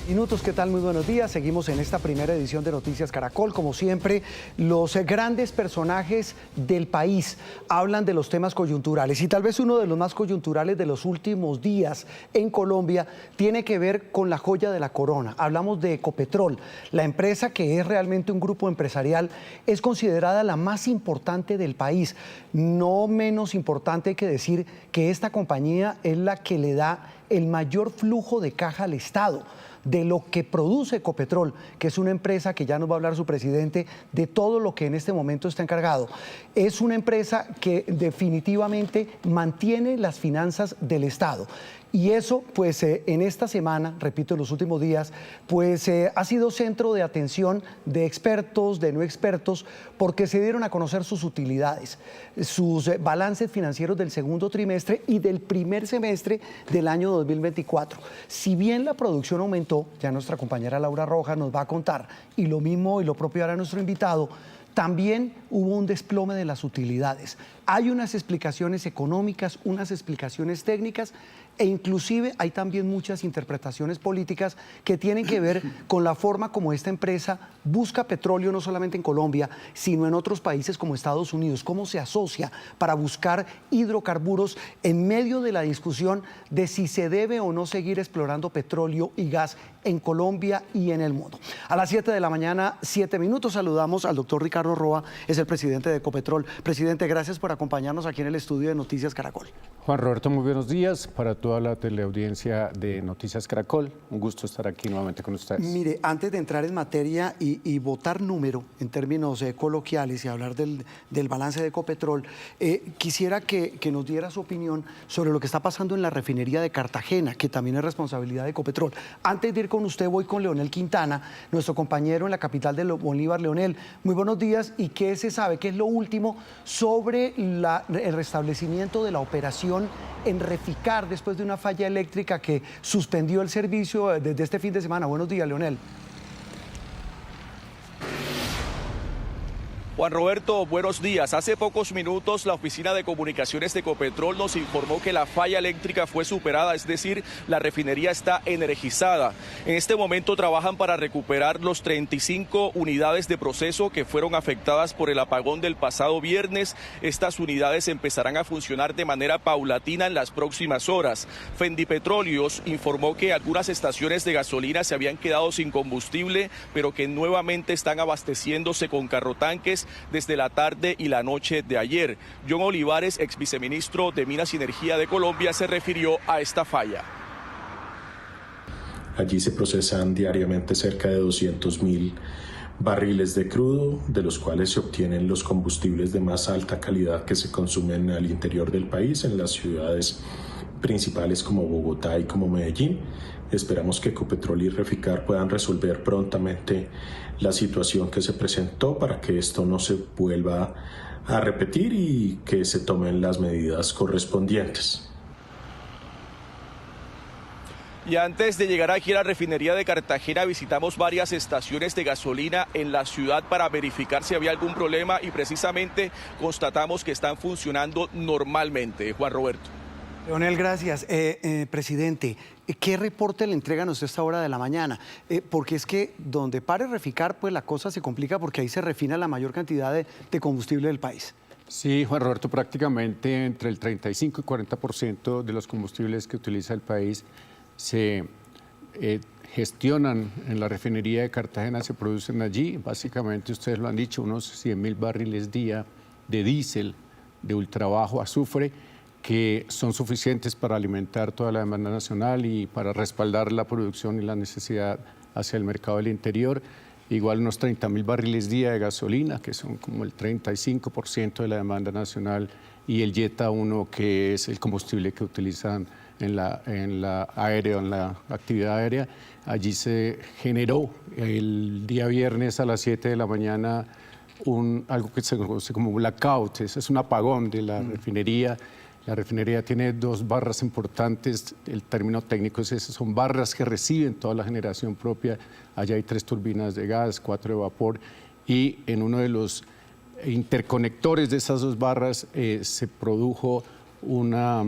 Minutos, ¿qué tal? Muy buenos días. Seguimos en esta primera edición de Noticias Caracol. Como siempre, los grandes personajes del país hablan de los temas coyunturales y tal vez uno de los más coyunturales de los últimos días en Colombia tiene que ver con la joya de la corona. Hablamos de Ecopetrol, la empresa que es realmente un grupo empresarial, es considerada la más importante del país. No menos importante que decir que esta compañía es la que le da el mayor flujo de caja al Estado. De lo que produce Ecopetrol, que es una empresa que ya nos va a hablar su presidente de todo lo que en este momento está encargado. Es una empresa que definitivamente mantiene las finanzas del Estado. Y eso, pues en esta semana, repito, en los últimos días, pues ha sido centro de atención de expertos, de no expertos, porque se dieron a conocer sus utilidades, sus balances financieros del segundo trimestre y del primer semestre del año 2024. Si bien la producción aumentó, ya nuestra compañera Laura Rojas nos va a contar, y lo mismo y lo propio hará nuestro invitado, también hubo un desplome de las utilidades. Hay unas explicaciones económicas, unas explicaciones técnicas e inclusive hay también muchas interpretaciones políticas que tienen que ver con la forma como esta empresa busca petróleo no solamente en Colombia, sino en otros países como Estados Unidos, cómo se asocia para buscar hidrocarburos en medio de la discusión de si se debe o no seguir explorando petróleo y gas en Colombia y en el mundo. A las 7 de la mañana, 7 minutos, saludamos al doctor Ricardo Roa, es el presidente de Ecopetrol. Presidente, gracias por acompañarnos aquí en el estudio de Noticias Caracol. Juan Roberto, muy buenos días para toda la teleaudiencia de Noticias Caracol. Un gusto estar aquí nuevamente con ustedes. Mire, antes de entrar en materia y botar número en términos coloquiales y hablar del balance de Ecopetrol, quisiera que nos diera su opinión sobre lo que está pasando en la refinería de Cartagena, que también es responsabilidad de Ecopetrol. Antes de ir con usted, voy con Leonel Quintana, nuestro compañero en la capital de Bolívar. Leonel, muy buenos días. ¿Y qué se sabe? ¿Qué es lo último sobre el restablecimiento de la operación en Reficar después de una falla eléctrica que suspendió el servicio desde este fin de semana? Buenos días, Leonel. Juan Roberto, buenos días. Hace pocos minutos la Oficina de Comunicaciones de Ecopetrol nos informó que la falla eléctrica fue superada, es decir, la refinería está energizada. En este momento trabajan para recuperar los 35 unidades de proceso que fueron afectadas por el apagón del pasado viernes. Estas unidades empezarán a funcionar de manera paulatina en las próximas horas. Fendipetróleos informó que algunas estaciones de gasolina se habían quedado sin combustible, pero que nuevamente están abasteciéndose con carrotanques desde la tarde y la noche de ayer. John Olivares, ex viceministro de Minas y Energía de Colombia, se refirió a esta falla. Allí se procesan diariamente cerca de 200.000 barriles de crudo, de los cuales se obtienen los combustibles de más alta calidad que se consumen al interior del país, en las ciudades principales como Bogotá y como Medellín. Esperamos que Ecopetrol y Reficar puedan resolver prontamente la situación que se presentó para que esto no se vuelva a repetir y que se tomen las medidas correspondientes. Y antes de llegar aquí a la refinería de Cartagena, visitamos varias estaciones de gasolina en la ciudad para verificar si había algún problema y precisamente constatamos que están funcionando normalmente. Juan Roberto. Leonel, gracias. Presidente, ¿qué reporte le entregan a usted a esta hora de la mañana? Porque es que donde pare Reficar, pues la cosa se complica porque ahí se refina la mayor cantidad de combustible del país. Sí, Juan Roberto, prácticamente entre el 35 y 40% de los combustibles que utiliza el país se gestionan en la refinería de Cartagena, se producen allí. Básicamente, ustedes lo han dicho, unos 100.000 barriles día de diésel de ultrabajo azufre, que son suficientes para alimentar toda la demanda nacional y para respaldar la producción y la necesidad hacia el mercado del interior. Igual unos 30.000 barriles día de gasolina, que son como el 35% de la demanda nacional, y el Jetta 1, que es el combustible que utilizan en la actividad aérea. Allí se generó el día viernes a las 7 de la mañana algo que se conoce como blackout, es un apagón de la refinería. La refinería tiene dos barras importantes, el término técnico es ese, son barras que reciben toda la generación propia. Allá hay 3 turbinas de gas, 4 de vapor, y en uno de los interconectores de esas dos barras se produjo una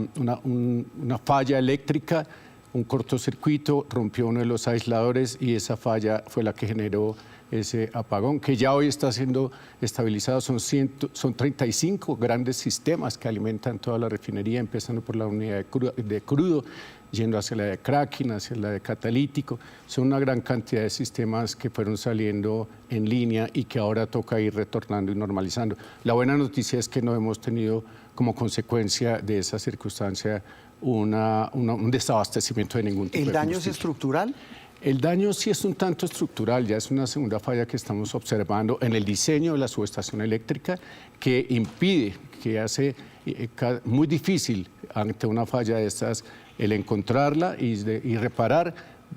falla eléctrica un cortocircuito, rompió uno de los aisladores y esa falla fue la que generó ese apagón, que ya hoy está siendo estabilizado. Son 35 grandes sistemas que alimentan toda la refinería, empezando por la unidad de crudo, yendo hacia la de cracking, hacia la de catalítico. Son una gran cantidad de sistemas que fueron saliendo en línea y que ahora toca ir retornando y normalizando. La buena noticia es que no hemos tenido como consecuencia de esa circunstancia un desabastecimiento de ningún tipo de ¿El daño es combustible. estructural? El daño sí es un tanto estructural, ya es una segunda falla que estamos observando en el diseño de la subestación eléctrica que impide, que hace muy difícil ante una falla de estas el encontrarla y reparar.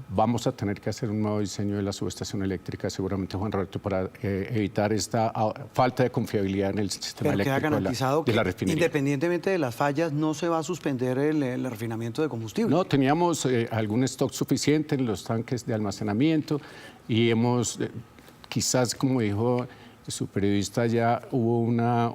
Vamos a tener que hacer un nuevo diseño de la subestación eléctrica, seguramente, Juan Roberto, para evitar esta falta de confiabilidad en el sistema Pero queda eléctrico garantizado de la que, refinería. independientemente de las fallas, no se va a suspender el refinamiento de combustible. No, teníamos algún stock suficiente en los tanques de almacenamiento y hemos, quizás, como dijo su periodista, ya hubo una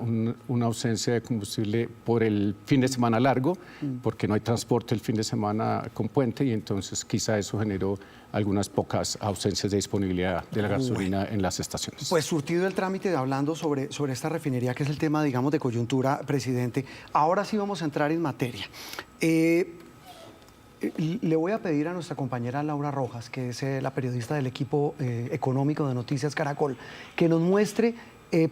ausencia de combustible por el fin de semana largo, porque no hay transporte el fin de semana con puente, y entonces quizá eso generó algunas pocas ausencias de disponibilidad de la gasolina en las estaciones. Pues surtido el trámite, hablando sobre esta refinería, que es el tema, digamos, de coyuntura, presidente, ahora sí vamos a entrar en materia. Le voy a pedir a nuestra compañera Laura Rojas, que es la periodista del equipo económico de Noticias Caracol, que nos muestre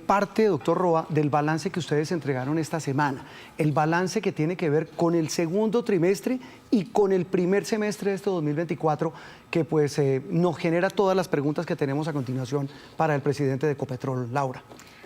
parte, doctor Roa, del balance que ustedes entregaron esta semana. El balance que tiene que ver con el segundo trimestre y con el primer semestre de este 2024, que pues nos genera todas las preguntas que tenemos a continuación para el presidente de Ecopetrol. Laura.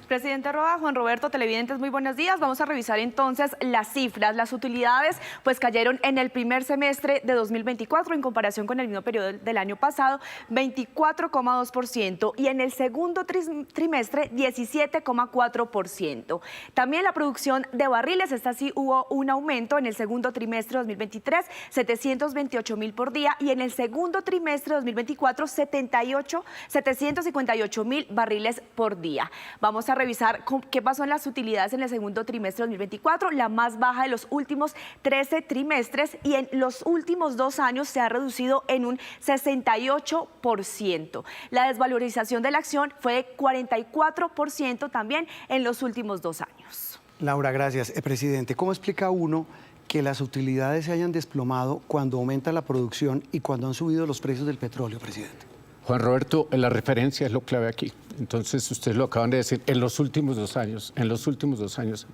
Presidente Roa, Juan Roberto, televidentes, muy buenos días. Vamos a revisar entonces las cifras. Las utilidades pues cayeron en el primer semestre de 2024 en comparación con el mismo periodo del año pasado, 24,2%, y en el segundo trimestre 17,4%. También la producción de barriles, esta sí hubo un aumento en el segundo trimestre de 2023, 728.000 por día, y en el segundo trimestre de 2024, 758.000 barriles por día. Vamos a revisar qué pasó en las utilidades en el segundo trimestre de 2024, la más baja de los últimos 13 trimestres, y en los últimos 2 años se ha reducido en un 68%. La desvalorización de la acción fue de 44% también en los últimos 2 años. Laura, gracias. Presidente, ¿cómo explica uno que las utilidades se hayan desplomado cuando aumenta la producción y cuando han subido los precios del petróleo, presidente? Juan Roberto, la referencia es lo clave aquí. Entonces, ustedes lo acaban de decir, en los últimos 2 años,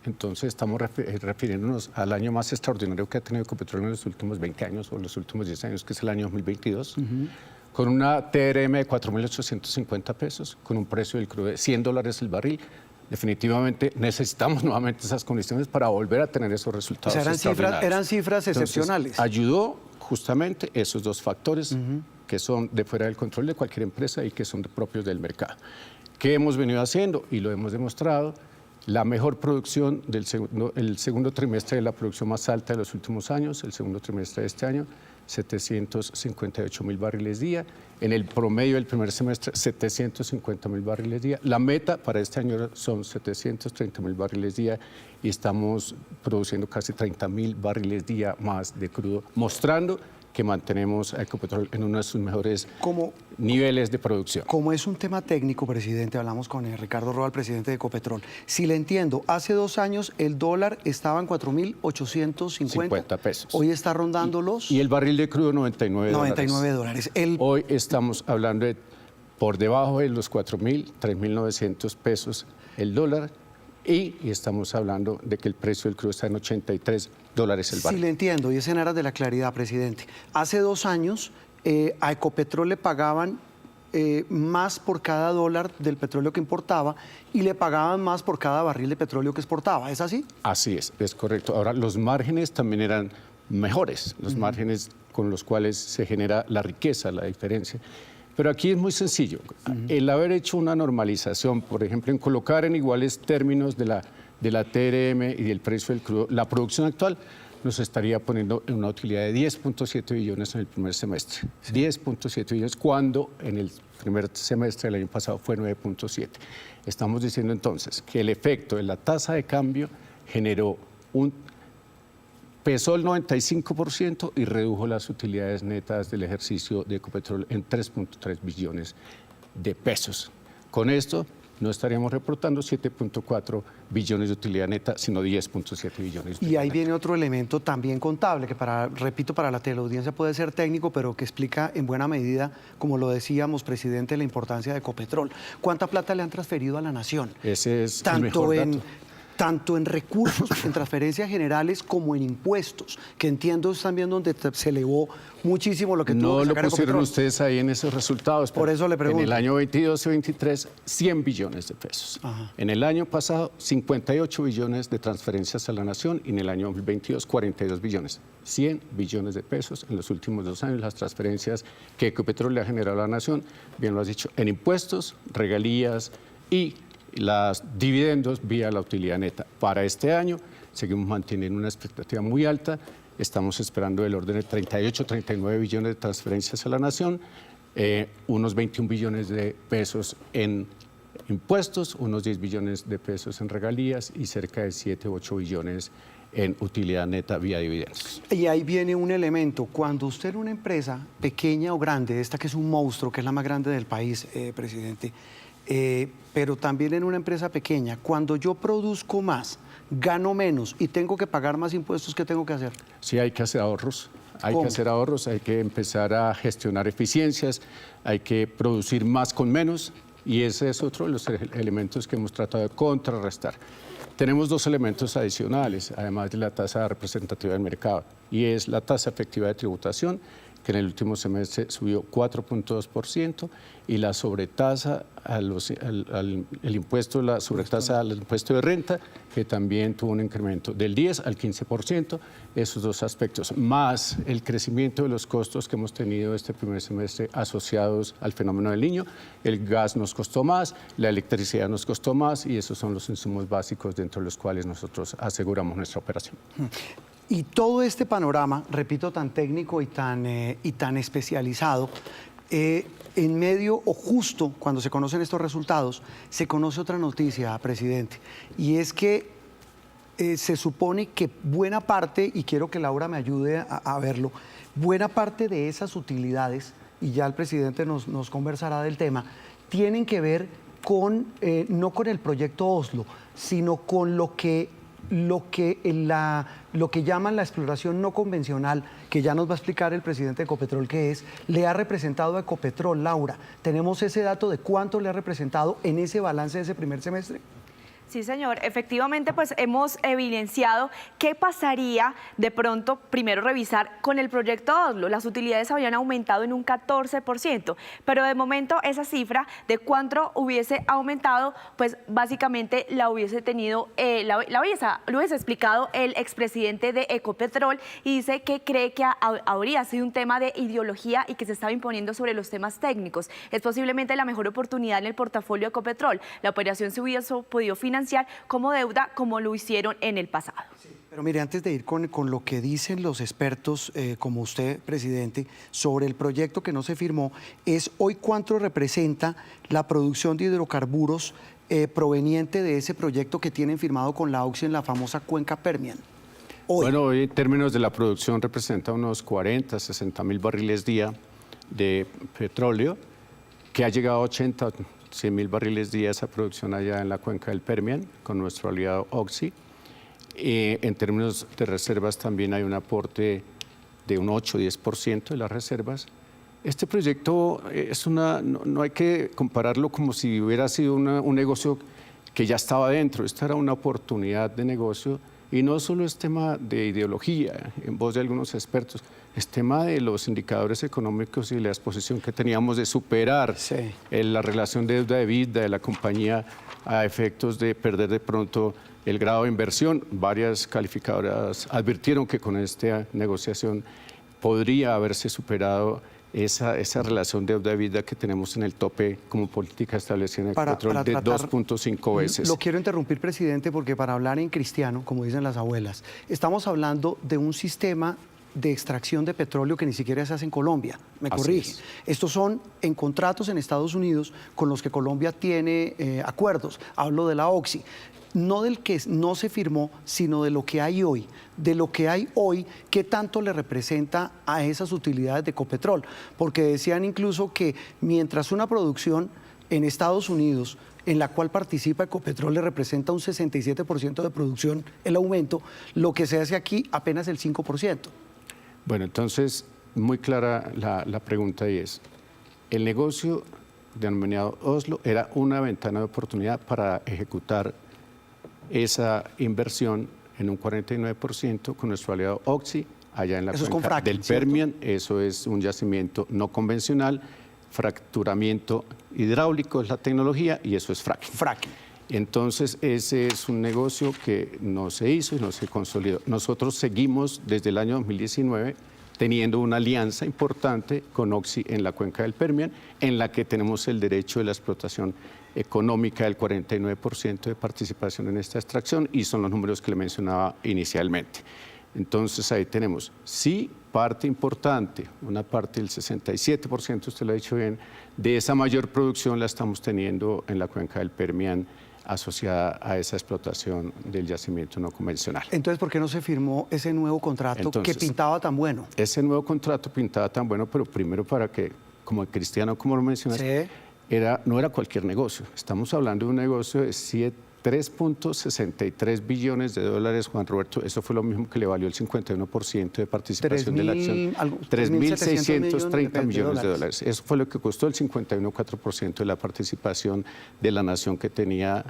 entonces estamos refiriéndonos al año más extraordinario que ha tenido Ecopetrol en los últimos 20 años o los últimos 10 años, que es el año 2022, con una TRM de 4.850 pesos, con un precio del crudo de $100 el barril. Definitivamente necesitamos nuevamente esas condiciones para volver a tener esos resultados. O sea, eran cifras excepcionales. Entonces, ayudó justamente esos 2 factores que son de fuera del control de cualquier empresa y que son propios del mercado. ¿Qué hemos venido haciendo? Y lo hemos demostrado. La mejor producción el segundo trimestre de la producción más alta de los últimos años, el segundo trimestre de este año, 758.000 barriles día. En el promedio del primer semestre, 750.000 barriles día. La meta para este año son 730.000 barriles día y estamos produciendo casi 30.000 barriles día más de crudo, mostrando que mantenemos a Ecopetrol en uno de sus mejores niveles de producción. Como es un tema técnico, presidente, hablamos con Ricardo Roa, el presidente de Ecopetrol. Si le entiendo, hace 2 años el dólar estaba en 4.850 pesos. Hoy está rondando los... Y el barril de crudo, $99. Hoy estamos hablando de por debajo de los 4.000, 3.900 pesos el dólar. Y estamos hablando de que el precio del crudo está en $83 el barril. Sí, le entiendo, y es en aras de la claridad, presidente. Hace 2 años a Ecopetrol le pagaban más por cada dólar del petróleo que importaba y le pagaban más por cada barril de petróleo que exportaba. ¿Es así? Así es correcto. Ahora, los márgenes también eran mejores, los márgenes con los cuales se genera la riqueza, la diferencia. Pero aquí es muy sencillo. El haber hecho una normalización, por ejemplo, en colocar en iguales términos de la TRM y del precio del crudo, la producción actual nos estaría poniendo en una utilidad de 10.7 billones en el primer semestre. 10.7 billones, cuando en el primer semestre del año pasado fue 9.7. Estamos diciendo entonces que el efecto de la tasa de cambio generó un pesó el 95% y redujo las utilidades netas del ejercicio de Ecopetrol en 3.3 billones de pesos. Con esto no estaríamos reportando 7.4 billones de utilidad neta, sino 10.7 billones. Y ahí viene otro elemento también contable, que repito, para la teleaudiencia puede ser técnico, pero que explica en buena medida, como lo decíamos, presidente, la importancia de Ecopetrol. ¿Cuánta plata le han transferido a la nación? Ese es el mejor dato. Tanto en recursos, en transferencias generales, como en impuestos, que entiendo es también donde se elevó muchísimo lo que tuvo que sacar No lo pusieron Ecopetrol. ustedes ahí en esos resultados. Por eso le pregunto. En el año 22 y 23, 100 billones de pesos. Ajá. En el año pasado, 58 billones de transferencias a la nación y en el año 2022, 42 billones. 100 billones de pesos en los últimos 2 años, las transferencias que Ecopetrol le ha generado a la nación, bien lo has dicho, en impuestos, regalías y las dividendos vía la utilidad neta. Para este año seguimos manteniendo una expectativa muy alta, estamos esperando del orden de 38, 39 billones de transferencias a la nación, unos 21 billones de pesos en impuestos, unos 10 billones de pesos en regalías y cerca de 7 u 8 billones en utilidad neta vía dividendos. Y ahí viene un elemento, cuando usted en una empresa pequeña o grande, esta que es un monstruo, que es la más grande del país, presidente, pero también en una empresa pequeña, cuando yo produzco más, gano menos y tengo que pagar más impuestos, ¿qué tengo que hacer? Sí, hay que hacer ahorros. Hay ¿Cómo? que hacer ahorros, hay que empezar a gestionar eficiencias, hay que producir más con menos y ese es otro de los elementos que hemos tratado de contrarrestar. Tenemos 2 elementos adicionales, además de la tasa representativa del mercado, y es la tasa efectiva de tributación, que en el último semestre subió 4.2%, y la sobretasa el impuesto, la sobretasa al impuesto de renta, que también tuvo un incremento del 10 al 15%, esos 2 aspectos, más el crecimiento de los costos que hemos tenido este primer semestre asociados al fenómeno del Niño. El gas nos costó más, la electricidad nos costó más, y esos son los insumos básicos dentro de los cuales nosotros aseguramos nuestra operación. Y todo este panorama, repito, tan técnico y tan especializado, en medio o justo cuando se conocen estos resultados, se conoce otra noticia, presidente, y es que se supone que buena parte, y quiero que Laura me ayude a verlo, buena parte de esas utilidades, y ya el presidente nos conversará del tema, tienen que ver con, no con el proyecto Oslo, sino con lo que llaman la exploración no convencional, que ya nos va a explicar el presidente de Ecopetrol qué es, le ha representado a Ecopetrol. Laura, ¿tenemos ese dato de cuánto le ha representado en ese balance de ese primer semestre? Sí, señor. Efectivamente, pues hemos evidenciado qué pasaría de pronto, primero revisar con el proyecto Oslo. Las utilidades habían aumentado en un 14%, pero de momento esa cifra de cuánto hubiese aumentado, pues básicamente la hubiese tenido, lo hubiese explicado el expresidente de Ecopetrol, y dice que cree que habría sido un tema de ideología y que se estaba imponiendo sobre los temas técnicos. Es posiblemente la mejor oportunidad en el portafolio de Ecopetrol. La operación se hubiese podido financiar como deuda, como lo hicieron en el pasado. Sí, pero mire, antes de ir con lo que dicen los expertos, como usted, presidente, sobre el proyecto que no se firmó, es hoy cuánto representa la producción de hidrocarburos proveniente de ese proyecto que tienen firmado con la Oxy en la famosa cuenca Permian. Bueno, hoy en términos de la producción representa unos 40, 60 mil barriles día de petróleo, que ha llegado a 80, 100 mil barriles día esa producción allá en la cuenca del Permian con nuestro aliado Oxy. En términos de reservas también hay un aporte de un 8-10% de las reservas. Este proyecto no hay que compararlo como si hubiera sido un negocio que ya estaba dentro. Esta era una oportunidad de negocio y no solo es tema de ideología, en voz de algunos expertos, es tema de los indicadores económicos y la exposición que teníamos de superar la relación de deuda-EBITDA de la compañía a efectos de perder de pronto el grado de inversión. Varias calificadoras advirtieron que con esta negociación podría haberse superado esa relación deuda-EBITDA que tenemos en el tope como política establecida en el petróleo de 2.5 veces. Lo quiero interrumpir, presidente, porque para hablar en cristiano, como dicen las abuelas, estamos hablando de un sistema de extracción de petróleo que ni siquiera se hace en Colombia, me Así corrige. es. Estos son en contratos en Estados Unidos con los que Colombia tiene acuerdos. Hablo de la Oxy. No del que no se firmó, sino de lo que hay hoy. De lo que hay hoy, ¿qué tanto le representa a esas utilidades de Ecopetrol? Porque decían incluso que mientras una producción en Estados Unidos, en la cual participa Ecopetrol, le representa un 67% de producción el aumento, lo que se hace aquí apenas el 5%. Bueno, entonces, muy clara la pregunta y es, el negocio denominado Oslo era una ventana de oportunidad para ejecutar esa inversión en un 49% con nuestro aliado Oxy, allá en la cuenca del Permian. Eso es un yacimiento no convencional, fracturamiento hidráulico es la tecnología y eso es fracking. Fracking. Entonces, ese es un negocio que no se hizo y no se consolidó. Nosotros seguimos desde el año 2019 teniendo una alianza importante con Oxy en la cuenca del Permian, en la que tenemos el derecho de la explotación económica del 49% de participación en esta extracción y son los números que le mencionaba inicialmente. Entonces ahí tenemos, sí, parte importante, una parte del 67%, usted lo ha dicho bien, de esa mayor producción la estamos teniendo en la cuenca del Permian asociada a esa explotación del yacimiento no convencional. Entonces, ¿por qué no se firmó ese nuevo contrato que pintaba tan bueno? Ese nuevo contrato pintaba tan bueno, pero primero para que, como Cristiano, como lo mencionaste, Sí. no era cualquier negocio. Estamos hablando de un negocio de 3.63 billones de dólares, Juan Roberto. Eso fue lo mismo que le valió el 51% de participación de la acción. 3.630 millones de dólares. Eso fue lo que costó el 51,4% de la participación de la nación que tenía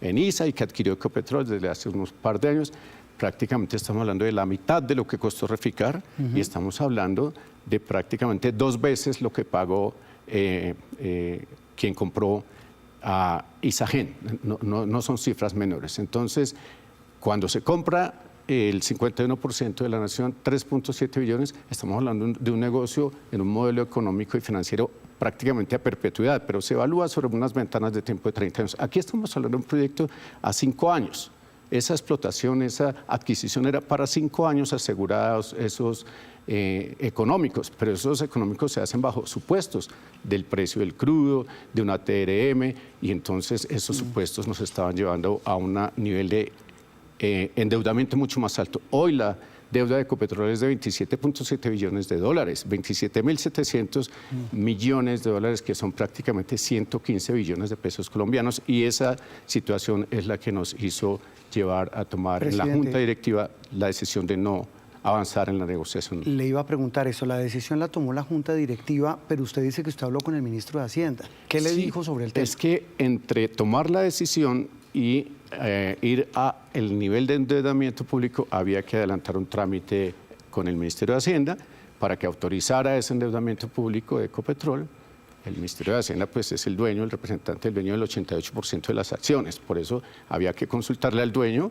en ISA y que adquirió Ecopetrol desde hace unos par de años. Prácticamente estamos hablando de la mitad de lo que costó Reficar y estamos hablando de prácticamente 2 veces lo que pagó quien compró a Isagen. No son cifras menores. Entonces, cuando se compra el 51% de la nación, 3.7 billones, estamos hablando de un negocio en un modelo económico y financiero prácticamente a perpetuidad, pero se evalúa sobre unas ventanas de tiempo de 30 años. Aquí estamos hablando de un proyecto a 5 años. Esa explotación, esa adquisición era para 5 años asegurados esos económicos, pero esos económicos se hacen bajo supuestos del precio del crudo, de una TRM, y entonces esos supuestos nos estaban llevando a un nivel de endeudamiento mucho más alto. Hoy la deuda de Ecopetrol es de 27.7 billones de dólares, 27.700 millones de dólares, que son prácticamente 115 billones de pesos colombianos, y esa situación es la que nos hizo llevar a tomar en la Junta Directiva la decisión de no avanzar en la negociación. Le iba a preguntar eso, la decisión la tomó la Junta Directiva, pero usted dice que usted habló con el ministro de Hacienda. ¿Qué le dijo sobre el tema? Es que entre tomar la decisión y ir a el nivel de endeudamiento público había que adelantar un trámite con el Ministerio de Hacienda para que autorizara ese endeudamiento público de Ecopetrol. El Ministerio de Hacienda pues es el dueño, el representante del dueño del 88% de las acciones, por eso había que consultarle al dueño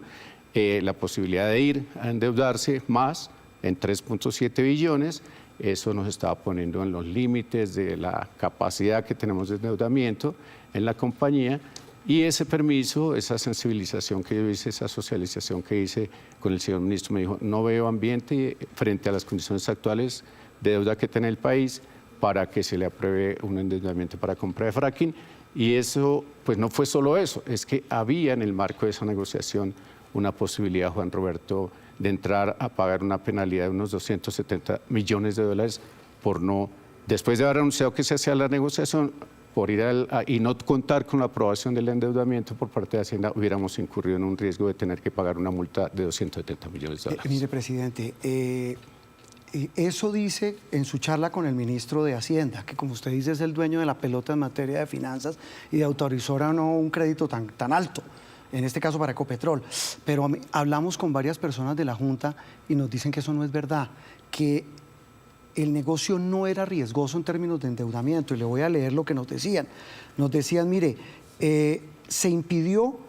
la posibilidad de ir a endeudarse más en 3.7 billones. Eso nos estaba poniendo en los límites de la capacidad que tenemos de endeudamiento en la compañía, y ese permiso, esa sensibilización que yo hice, esa socialización que hice con el señor ministro, me dijo, no veo ambiente frente a las condiciones actuales de deuda que tiene el país para que se le apruebe un endeudamiento para compra de fracking. Y eso, pues no fue solo eso, es que había en el marco de esa negociación una posibilidad, Juan Roberto, de entrar a pagar una penalidad de unos 270 millones de dólares por no, después de haber anunciado que se hacía la negociación, por ir y no contar con la aprobación del endeudamiento por parte de Hacienda, hubiéramos incurrido en un riesgo de tener que pagar una multa de 270 millones de dólares. Mire, presidente, eso dice en su charla con el ministro de Hacienda, que como usted dice es el dueño de la pelota en materia de finanzas y de autorizar o no un crédito tan alto, en este caso para Ecopetrol. Pero hablamos con varias personas de la Junta y nos dicen que eso no es verdad, que el negocio no era riesgoso en términos de endeudamiento. Y le voy a leer lo que nos decían. Nos decían, mire, se impidió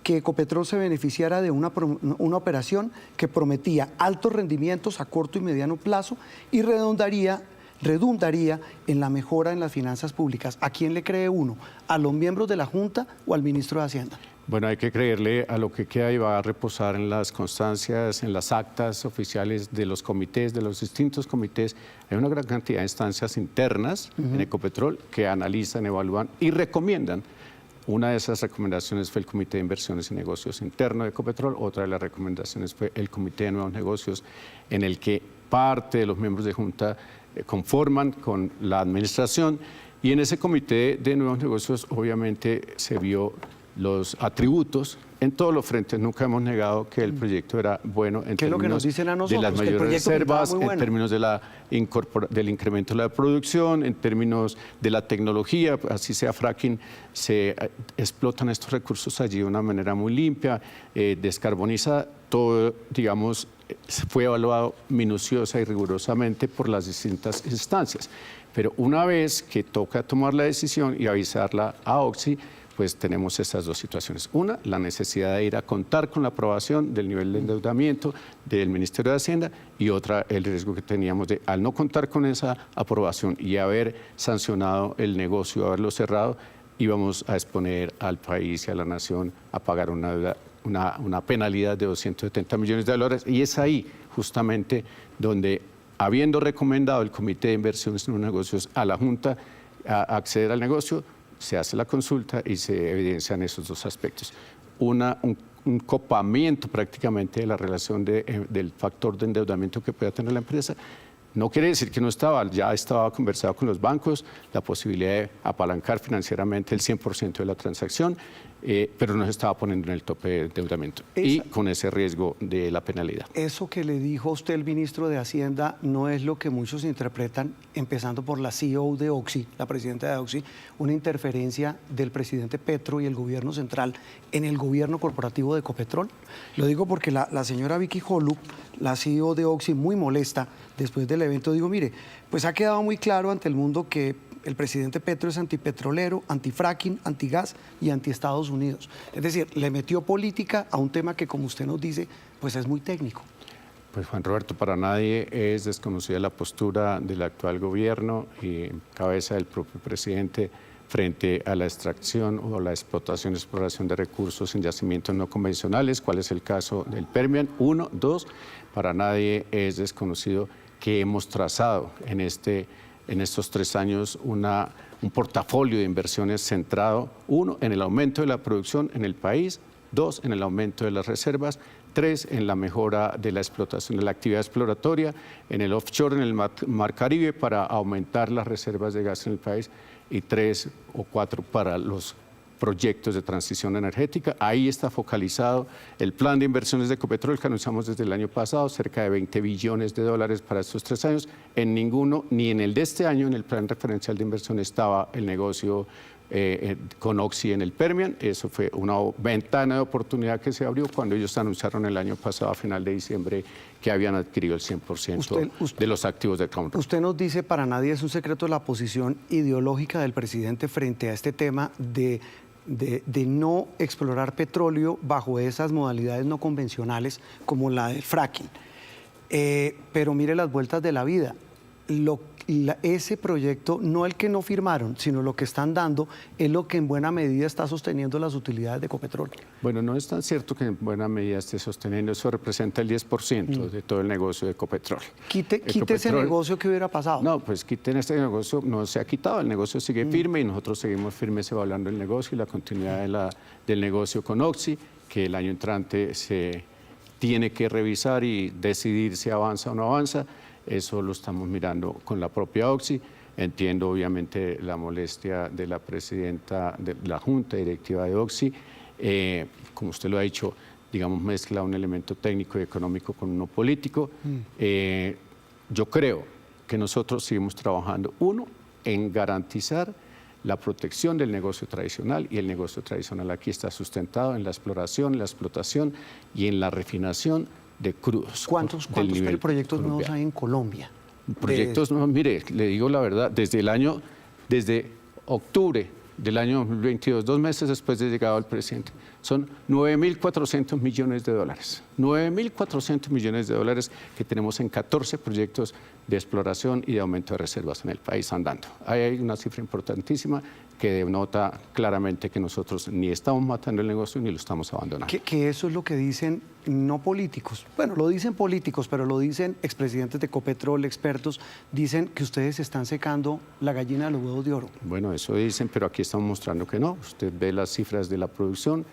que Ecopetrol se beneficiara de una operación que prometía altos rendimientos a corto y mediano plazo y redundaría en la mejora en las finanzas públicas. ¿A quién le cree uno? ¿A los miembros de la Junta o al ministro de Hacienda? Bueno, hay que creerle a lo que queda y va a reposar en las constancias, en las actas oficiales de los comités, de los distintos comités. Hay una gran cantidad de instancias internas en Ecopetrol que analizan, evalúan y recomiendan. Una de esas recomendaciones fue el Comité de Inversiones y Negocios Interno de Ecopetrol, otra de las recomendaciones fue el Comité de Nuevos Negocios, en el que parte de los miembros de Junta conforman con la administración, y en ese Comité de Nuevos Negocios obviamente se vio los atributos en todos los frentes. Nunca hemos negado que el proyecto era bueno en términos de las mayores reservas, en términos de del incremento de la producción, en términos de la tecnología, así sea fracking, se explotan estos recursos allí de una manera muy limpia, descarbonizada. Todo, digamos, fue evaluado minuciosa y rigurosamente por las distintas instancias. Pero una vez que toca tomar la decisión y avisarla a Oxy, pues tenemos estas dos situaciones. Una, la necesidad de ir a contar con la aprobación del nivel de endeudamiento del Ministerio de Hacienda, y otra, el riesgo que teníamos de, al no contar con esa aprobación y haber sancionado el negocio, haberlo cerrado, íbamos a exponer al país y a la nación a pagar una penalidad de $270 millones. Y es ahí justamente donde, habiendo recomendado el Comité de Inversiones en Negocios a la Junta a acceder al negocio, se hace la consulta y se evidencian esos dos aspectos. Un copamiento prácticamente de la relación del factor de endeudamiento que pueda tener la empresa. No quiere decir que no estaba, ya estaba conversado con los bancos, la posibilidad de apalancar financieramente el 100% de la transacción, pero no se estaba poniendo en el tope de endeudamiento y con ese riesgo de la penalidad. Eso que le dijo a usted el ministro de Hacienda no es lo que muchos interpretan, empezando por la CEO de Oxy, la presidenta de Oxy, una interferencia del presidente Petro y el gobierno central en el gobierno corporativo de Ecopetrol. Lo digo porque la señora Vicky Holub, la CEO de Oxy, muy molesta después del evento, digo, mire, pues ha quedado muy claro ante el mundo que el presidente Petro es antipetrolero, antifracking, antigas y anti-Estados Unidos. Es decir, le metió política a un tema que, como usted nos dice, pues es muy técnico. Pues Juan Roberto, para nadie es desconocida la postura del actual gobierno y en cabeza del propio presidente frente a la extracción o la explotación y exploración de recursos en yacimientos no convencionales. ¿Cuál es el caso del Permian? Uno. Dos, para nadie es desconocido que hemos trazado en estos 3 años un portafolio de inversiones centrado, 1, en el aumento de la producción en el país, 2, en el aumento de las reservas, 3, en la mejora de la explotación, de la actividad exploratoria, en el offshore, en el Mar Caribe, para aumentar las reservas de gas en el país, y 3 o 4 para los proyectos de transición energética. Ahí está focalizado el plan de inversiones de Ecopetrol que anunciamos desde el año pasado, cerca de $20 billones para estos 3 años. En ninguno, ni en el de este año, en el plan referencial de inversión, estaba el negocio con Oxy en el Permian. Eso fue una ventana de oportunidad que se abrió cuando ellos anunciaron el año pasado, a final de diciembre, que habían adquirido el 100% de los activos de Crown. Usted nos dice, para nadie es un secreto la posición ideológica del presidente frente a este tema de no explorar petróleo bajo esas modalidades no convencionales como la del fracking. Pero mire las vueltas de la vida. Ese proyecto, no el que no firmaron, sino lo que están dando, es lo que en buena medida está sosteniendo las utilidades de Ecopetrol. Bueno, no es tan cierto que en buena medida esté sosteniendo, eso representa el 10% de todo el negocio de Ecopetrol. Quite ese negocio que hubiera pasado. No, pues quiten este negocio, no se ha quitado, el negocio sigue firme y nosotros seguimos firmes evaluando el negocio y la continuidad del negocio con Oxy, que el año entrante se tiene que revisar y decidir si avanza o no avanza. Eso lo estamos mirando con la propia Oxy. Entiendo obviamente la molestia de la presidenta de la Junta Directiva de Oxy. Como usted lo ha dicho, digamos, mezcla un elemento técnico y económico con uno político. Yo creo que nosotros seguimos trabajando, 1, en garantizar la protección del negocio tradicional, y el negocio tradicional aquí está sustentado en la exploración, la explotación y en la refinación de crudos. ¿Cuántos proyectos nuevos hay en Colombia? Proyectos nuevos, mire, le digo la verdad, desde octubre del año 2022, 2 meses después de llegado el presidente, son 9.400 millones de dólares. 9.400 millones de dólares que tenemos en 14 proyectos de exploración y de aumento de reservas en el país andando. Ahí hay una cifra importantísima que denota claramente que nosotros ni estamos matando el negocio ni lo estamos abandonando. Que eso es lo que dicen no políticos. Bueno, lo dicen políticos, pero lo dicen expresidentes de Ecopetrol, expertos, dicen que ustedes están secando la gallina de los huevos de oro. Bueno, eso dicen, pero aquí estamos mostrando que no. Usted ve las cifras de la producción,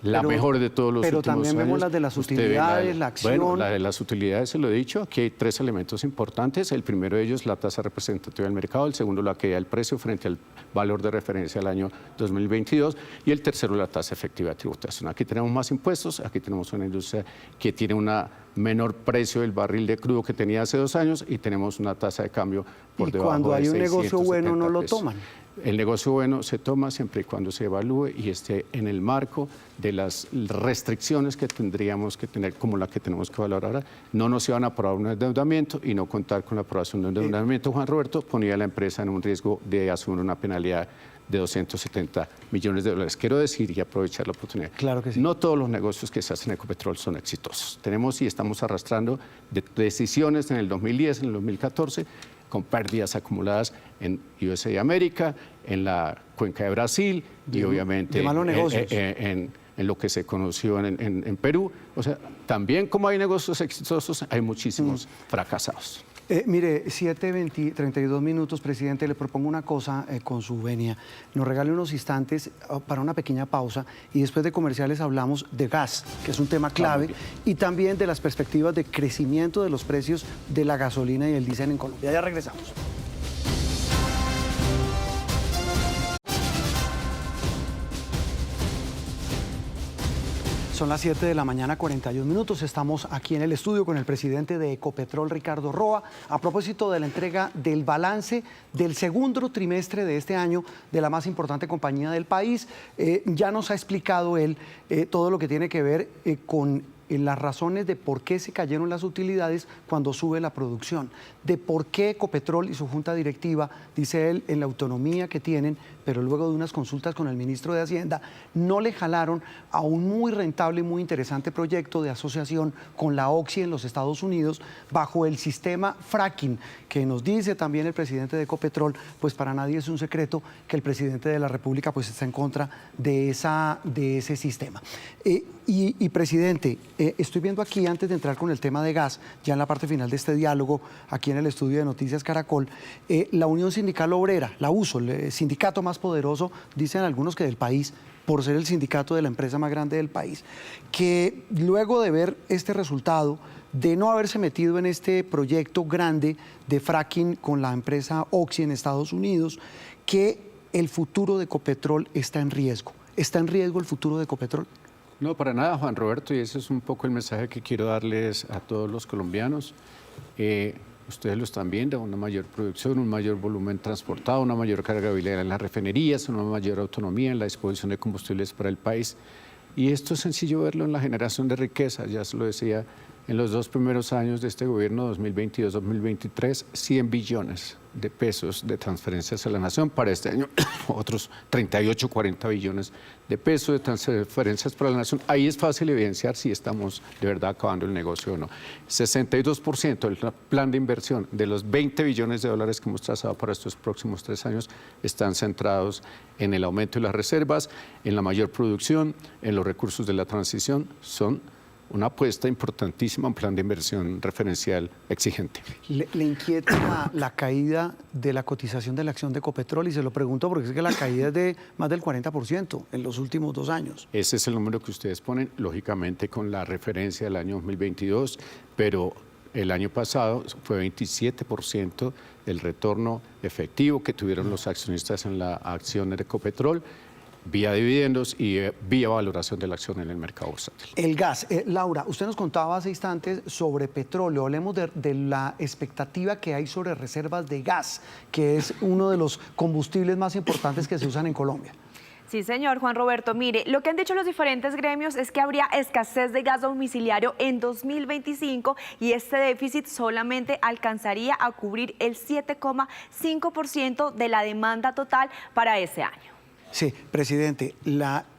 la mejor de todos los últimos años. Pero también vemos las de las utilidades, la acción. Bueno, la de las utilidades, se lo he dicho, aquí hay 3 elementos importantes. El primero de ellos, la tasa representativa del mercado. El segundo, la caída del precio frente al valor de referencia del año 2022. Y el tercero, la tasa efectiva de tributación. Aquí tenemos más impuestos, aquí tenemos una industria que tiene un menor precio del barril de crudo que tenía hace 2 años y tenemos una tasa de cambio por debajo de 670 pesos. Y cuando hay un negocio bueno no lo toman. El negocio bueno se toma siempre y cuando se evalúe y esté en el marco de las restricciones que tendríamos que tener, como la que tenemos que valorar ahora. No nos iban a aprobar un endeudamiento y no contar con la aprobación de un endeudamiento, Juan Roberto, ponía a la empresa en un riesgo de asumir una penalidad de 270 millones de dólares. Quiero decir y aprovechar la oportunidad. Claro que sí. No todos los negocios que se hacen en Ecopetrol son exitosos. Tenemos y estamos arrastrando decisiones en el 2010, en el 2014, con pérdidas acumuladas en USA América, en la cuenca de Brasil y obviamente de malos negocios. En lo que se conoció en Perú. O sea, también como hay negocios exitosos, hay muchísimos fracasados. Mire, 7:32 minutos, presidente, le propongo una cosa con su venia. Nos regale unos instantes para una pequeña pausa y después de comerciales hablamos de gas, que es un tema clave, y también de las perspectivas de crecimiento de los precios de la gasolina y el diésel en Colombia. Ya regresamos. Son las 7 de la mañana, 41 minutos. Estamos aquí en el estudio con el presidente de Ecopetrol, Ricardo Roa, a propósito de la entrega del balance del segundo trimestre de este año de la más importante compañía del país. Ya nos ha explicado él todo lo que tiene que ver con las razones de por qué se cayeron las utilidades cuando sube la producción, de por qué Ecopetrol y su junta directiva, dice él, en la autonomía que tienen, pero luego de unas consultas con el ministro de Hacienda, no le jalaron a un muy rentable y muy interesante proyecto de asociación con la Oxy en los Estados Unidos bajo el sistema fracking, que nos dice también el presidente de Ecopetrol, pues para nadie es un secreto que el presidente de la República pues está en contra de ese sistema. Y presidente, estoy viendo aquí, antes de entrar con el tema de gas, ya en la parte final de este diálogo, aquí en el estudio de Noticias Caracol, la Unión Sindical Obrera, la USO, el sindicato más poderoso, dicen algunos que del país, por ser el sindicato de la empresa más grande del país, que luego de ver este resultado, de no haberse metido en este proyecto grande de fracking con la empresa Oxy en Estados Unidos, que el futuro de Ecopetrol está en riesgo. ¿Está en riesgo el futuro de Ecopetrol? No, para nada, Juan Roberto, y ese es un poco el mensaje que quiero darles a todos los colombianos. Ustedes lo están viendo, una mayor producción, un mayor volumen transportado, una mayor cargabilidad en las refinerías, una mayor autonomía en la disposición de combustibles para el país. Y esto es sencillo verlo en la generación de riqueza, ya se lo decía, en los 2 primeros años de este gobierno, 2022-2023, 100 billones de pesos de transferencias a la nación. Para este año, otros 38, 40 billones de pesos de transferencias para la nación. Ahí es fácil evidenciar si estamos de verdad acabando el negocio o no. 62% del plan de inversión de los 20 billones de dólares que hemos trazado para estos próximos 3 años están centrados en el aumento de las reservas, en la mayor producción, en los recursos de la transición. Son una apuesta importantísima, un plan de inversión referencial exigente. ¿Le inquieta la caída de la cotización de la acción de Ecopetrol? Y se lo pregunto porque es que la caída es de más del 40% en los últimos 2 años. Ese es el número que ustedes ponen, lógicamente con la referencia del año 2022, pero el año pasado fue 27% el retorno efectivo que tuvieron los accionistas en la acción de Ecopetrol, vía dividendos y vía valoración de la acción en el mercado bursátil. El gas. Laura, usted nos contaba hace instantes sobre petróleo. Hablemos de la expectativa que hay sobre reservas de gas, que es uno de los combustibles más importantes que se usan en Colombia. Sí, señor Juan Roberto. Mire, lo que han dicho los diferentes gremios es que habría escasez de gas domiciliario en 2025 y este déficit solamente alcanzaría a cubrir el 7,5% de la demanda total para ese año. Sí, presidente,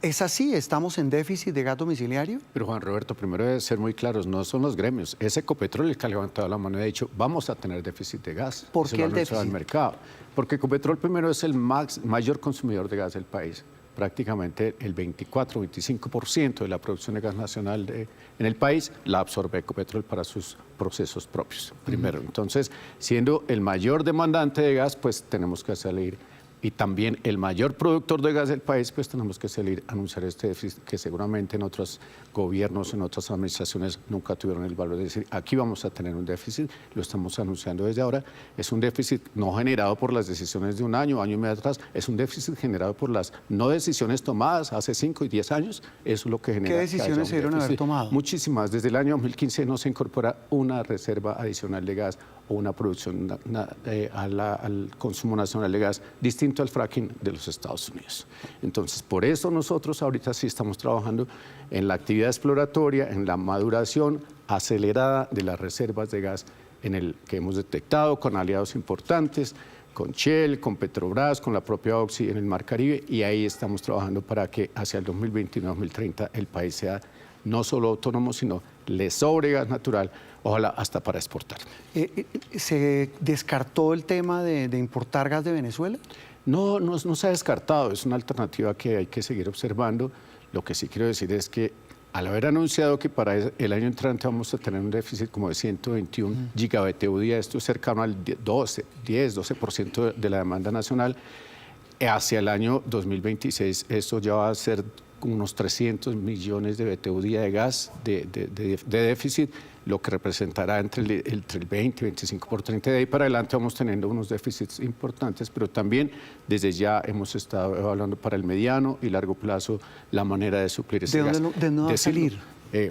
¿es así? ¿Estamos en déficit de gas domiciliario? Pero Juan Roberto, primero debe ser muy claros, no son los gremios, es Ecopetrol el que ha levantado la mano y ha dicho, vamos a tener déficit de gas. ¿Por qué el déficit? Al mercado. Porque Ecopetrol primero es el mayor consumidor de gas del país. Prácticamente el 24-25% de la producción de gas nacional en el país la absorbe Ecopetrol para sus procesos propios, primero. Entonces, siendo el mayor demandante de gas, pues tenemos que salir, y también el mayor productor de gas del país, pues tenemos que salir a anunciar este déficit que seguramente en otros gobiernos, en otras administraciones nunca tuvieron el valor de decir, aquí vamos a tener un déficit, lo estamos anunciando desde ahora. Es un déficit no generado por las decisiones de un año y medio atrás, es un déficit generado por las no decisiones tomadas hace 5 y 10 años, eso es lo que genera. ¿Qué decisiones se debieron haber tomado? Muchísimas. Desde el año 2015 no se incorpora una reserva adicional de gas o una producción al consumo nacional de gas distinto al fracking de los Estados Unidos. Entonces, por eso nosotros ahorita sí estamos trabajando en la actividad exploratoria, en la maduración acelerada de las reservas de gas que hemos detectado con aliados importantes, con Shell, con Petrobras, con la propia Oxy en el Mar Caribe, y ahí estamos trabajando para que hacia el 2029-2030 el país sea no solo autónomo, sino le sobre gas natural, ojalá hasta para exportar. ¿Se descartó el tema de importar gas de Venezuela? No se ha descartado, es una alternativa que hay que seguir observando. Lo que sí quiero decir es que al haber anunciado que para el año entrante vamos a tener un déficit como de 121 GBtu día, esto es cercano al 10-12% de la demanda nacional, hacia el año 2026 esto ya va a ser unos 300 millones de BTU día de gas de déficit, lo que representará entre el 20 y 25%. De ahí para adelante vamos teniendo unos déficits importantes, pero también desde ya hemos estado evaluando para el mediano y largo plazo la manera de suplir ese gas. ¿De dónde va a salir?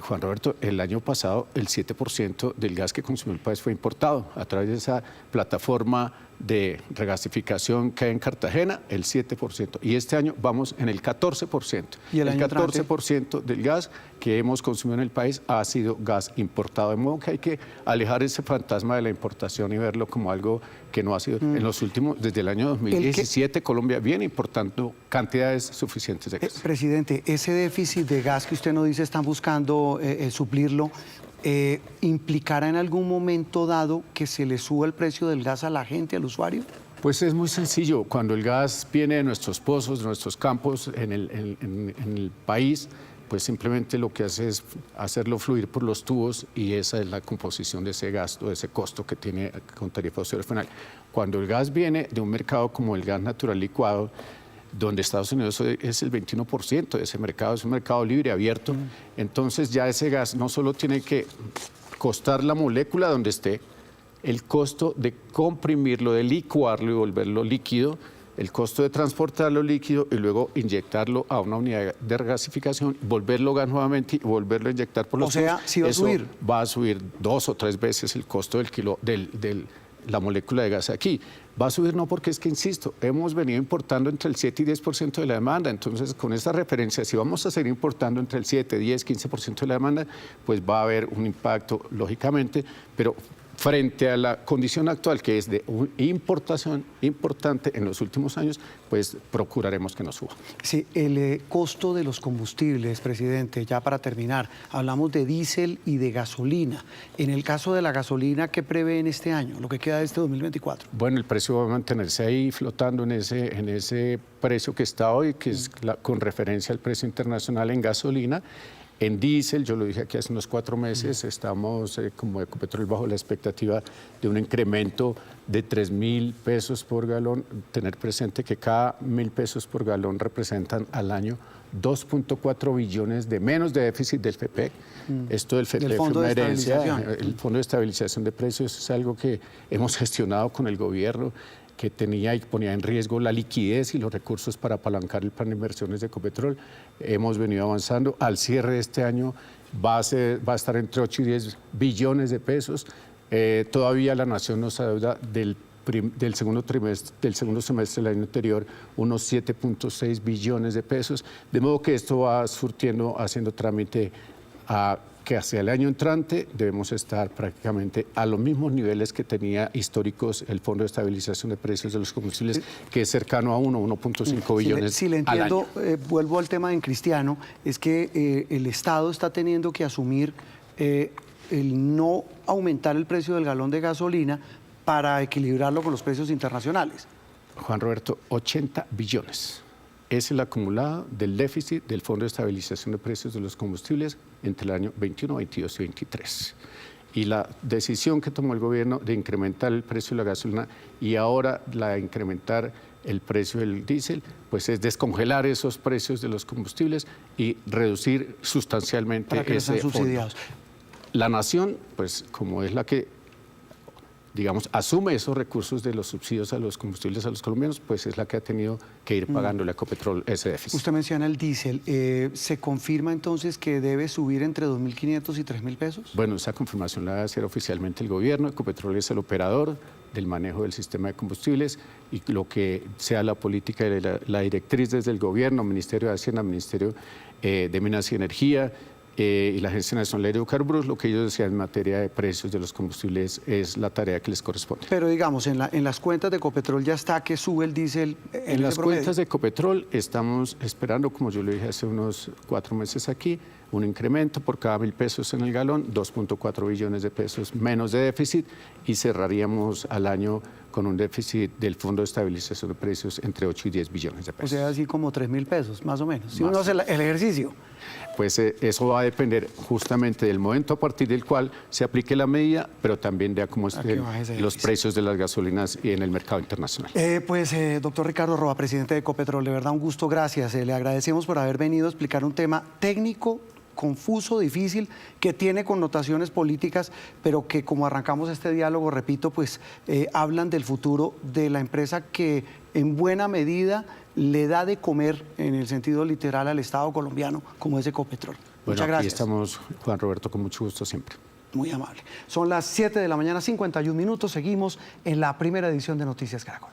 Juan Roberto, el año pasado el 7% del gas que consumió el país fue importado a través de esa plataforma de regasificación que hay en Cartagena, el 7%. Y este año vamos en el 14%. ¿Y el 14% del gas que hemos consumido en el país ha sido gas importado. De modo que hay que alejar ese fantasma de la importación y verlo como algo que no ha sido. En los últimos, desde el año 2017, Colombia viene importando cantidades suficientes de gas. Presidente, ese déficit de gas que usted nos dice están buscando suplirlo, ¿implicará en algún momento dado que se le suba el precio del gas a la gente, al usuario? Pues es muy sencillo. Cuando el gas viene de nuestros pozos, de nuestros campos en el país, pues simplemente lo que hace es hacerlo fluir por los tubos y esa es la composición de ese gasto, de ese costo que tiene con tarifa de usuario final. Cuando el gas viene de un mercado como el gas natural licuado, donde Estados Unidos es el 21% de ese mercado, es un mercado libre, abierto, entonces ya ese gas no solo tiene que costar la molécula donde esté, el costo de comprimirlo, de licuarlo y volverlo líquido, el costo de transportarlo líquido y luego inyectarlo a una unidad de regasificación, volverlo gas nuevamente y volverlo a inyectar por los tubos. O sea, ¿sí va a subir? Va a subir 2 o 3 veces el costo del kilo la molécula de gas aquí. Va a subir no porque es que, insisto, hemos venido importando entre el 7 y 10% de la demanda, entonces con esta referencia, si vamos a seguir importando entre el 7, 10, 15% de la demanda, pues va a haber un impacto, lógicamente, pero frente a la condición actual, que es de importación importante en los últimos años, pues procuraremos que no suba. Sí, el costo de los combustibles, presidente, ya para terminar, hablamos de diésel y de gasolina. En el caso de la gasolina, ¿qué prevé en este año, lo que queda de este 2024? Bueno, el precio va a mantenerse ahí flotando en ese precio que está hoy, que es con referencia al precio internacional en gasolina. En diésel, yo lo dije aquí hace unos 4 meses, estamos como Ecopetrol bajo la expectativa de un incremento de 3.000 pesos por galón. Tener presente que cada 1.000 pesos por galón representan al año 2.4 billones de menos de déficit del FEPEC. Esto del FEPEC fue una herencia. El Fondo de Estabilización de Precios es algo que hemos gestionado con el gobierno, que tenía y ponía en riesgo la liquidez y los recursos para apalancar el plan de inversiones de Ecopetrol. Hemos venido avanzando. Al cierre de este año va a estar entre 8 y 10 billones de pesos. Todavía la nación nos adeuda del segundo semestre del año anterior unos 7.6 billones de pesos. De modo que esto va surtiendo, haciendo trámite a que hacia el año entrante debemos estar prácticamente a los mismos niveles que tenía históricos el Fondo de Estabilización de Precios de los Combustibles, que es cercano a 1.5 billones Si le al entiendo, año. vuelvo al tema en Cristiano, es que el Estado está teniendo que asumir el no aumentar el precio del galón de gasolina para equilibrarlo con los precios internacionales. Juan Roberto, 80 billones. Es el acumulado del déficit del Fondo de Estabilización de Precios de los Combustibles entre el año 21, 22 y 23. Y la decisión que tomó el gobierno de incrementar el precio de la gasolina y ahora la de incrementar el precio del diésel, pues es descongelar esos precios de los combustibles y reducir sustancialmente para que ese sean subsidiados. fondo. La nación, pues como es la que, digamos, asume esos recursos de los subsidios a los combustibles a los colombianos, pues es la que ha tenido que ir pagándole a Ecopetrol ese déficit. Usted menciona el diésel. ¿Se confirma entonces que debe subir entre 2.500 y 3.000 pesos? Bueno, esa confirmación la va a hacer oficialmente el gobierno. Ecopetrol es el operador del manejo del sistema de combustibles y lo que sea la política y la directriz desde el gobierno, Ministerio de Hacienda, Ministerio de Minas y Energía, y la Agencia Nacional de Hidrocarburos, lo que ellos decían en materia de precios de los combustibles es la tarea que les corresponde. Pero digamos, en las cuentas de Ecopetrol ya está que sube el diésel En las cuentas de Ecopetrol estamos esperando, como yo le dije hace unos 4 meses aquí, un incremento por cada 1.000 pesos en el galón, 2.4 billones de pesos menos de déficit y cerraríamos al año con un déficit del Fondo de Estabilización de Precios entre 8 y 10 billones de pesos. O sea, así como 3.000 pesos, más o menos. Si uno hace el ejercicio. Pues eso va a depender justamente del momento a partir del cual se aplique la medida, pero también de cómo estén los precios de las gasolinas y en el mercado internacional. Doctor Ricardo Roa, presidente de Ecopetrol, de verdad un gusto, gracias. Le agradecemos por haber venido a explicar un tema técnico, confuso, difícil, que tiene connotaciones políticas, pero que como arrancamos este diálogo, repito, pues hablan del futuro de la empresa que en buena medida le da de comer, en el sentido literal, al Estado colombiano, como es Ecopetrol. Bueno, Muchas gracias. aquí estamos, Juan Roberto, con mucho gusto siempre. Muy amable. Son las 7 de la mañana, 51 minutos. Seguimos en la primera edición de Noticias Caracol.